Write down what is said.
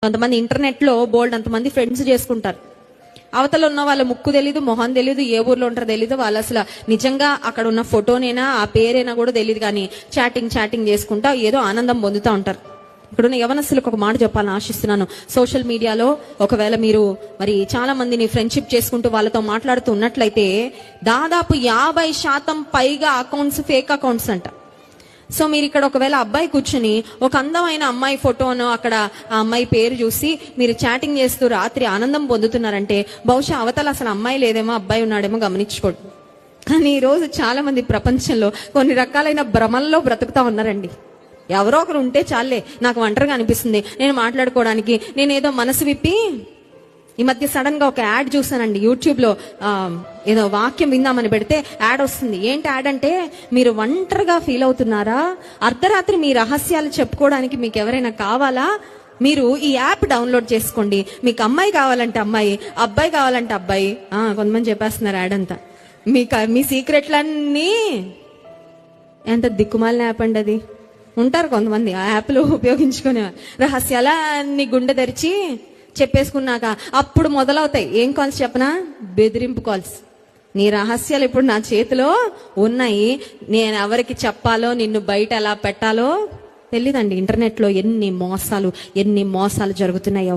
కొంతమంది ఇంటర్నెట్ లో బోల్డ్ అంతమంది ఫ్రెండ్స్ చేసుకుంటారు. అవతల ఉన్న వాళ్ళ ముక్కు తెలీదు, మొహం తెలీదు, ఏ ఊర్లో ఉంటారో తెలీదు, వాళ్ళు అసలు నిజంగా అక్కడ ఉన్న ఫోటోనైనా ఆ పేరైనా కూడా తెలియదు, కానీ చాటింగ్ చేసుకుంటా ఏదో ఆనందం పొందుతూ ఉంటారు. ఇక్కడున్న యవనస్తులకు ఒక మాట చెప్పాలని ఆశిస్తున్నాను. సోషల్ మీడియాలో ఒకవేళ మీరు మరి చాలా మందిని ఫ్రెండ్షిప్ చేసుకుంటూ వాళ్ళతో మాట్లాడుతూ ఉన్నట్లయితే దాదాపు 50% పైగా అకౌంట్స్ ఫేక్ అకౌంట్స్ అంట. సో మీరు ఇక్కడ ఒకవేళ అబ్బాయి కూర్చుని ఒక అందమైన అమ్మాయి ఫోటోను అక్కడ ఆ అమ్మాయి పేరు చూసి మీరు చాటింగ్ చేస్తూ రాత్రి ఆనందం పొందుతున్నారంటే బహుశా అవతల అసలు అమ్మాయి లేదేమో అబ్బాయి ఉన్నాడేమో గమనించుకోండి. కానీ ఈ రోజు చాలా మంది ప్రపంచంలో కొన్ని రకాలైన భ్రమల్లో బ్రతుకుతా ఉన్నారండి. ఎవరో ఒకరు ఉంటే చాలే, నాకు ఒంటరిగా అనిపిస్తుంది, నేను మాట్లాడుకోవడానికి, నేనేదో మనసు విప్పి. ఈ మధ్య సడన్ గా ఒక యాడ్ చూసానండి యూట్యూబ్ లో. ఏదో వాక్యం విందామని పెడితే యాడ్ వస్తుంది. ఏంటి యాడ్ అంటే, మీరు ఒంటరిగా ఫీల్ అవుతున్నారా, అర్ధరాత్రి మీ రహస్యాలు చెప్పుకోవడానికి మీకు ఎవరైనా కావాలా, మీరు ఈ యాప్ డౌన్లోడ్ చేసుకోండి, మీకు అమ్మాయి కావాలంటే అమ్మాయి, అబ్బాయి కావాలంటే అబ్బాయి. కొంతమంది చెప్పేస్తున్నారు యాడ్ అంతా. మీ సీక్రెట్లన్నీ. ఎంత దిక్కుమాలిన యాప్ అండి అది. ఉంటారు కొంతమంది ఆ యాప్లు ఉపయోగించుకునే రహస్యాలన్నీ గుండె తెరిచి చెప్పేసుకున్నాక అప్పుడు మొదలవుతాయి ఏం కాల్స్ చెప్పనా, బెదిరింపు కాల్స్. నీ రహస్యాలు ఇప్పుడు నా చేతిలో ఉన్నాయి, నేను ఎవరికి చెప్పాలో, నిన్ను బయట ఎలా పెట్టాలో తెలీదండి. ఇంటర్నెట్ లో ఎన్ని మోసాలు జరుగుతున్నాయో.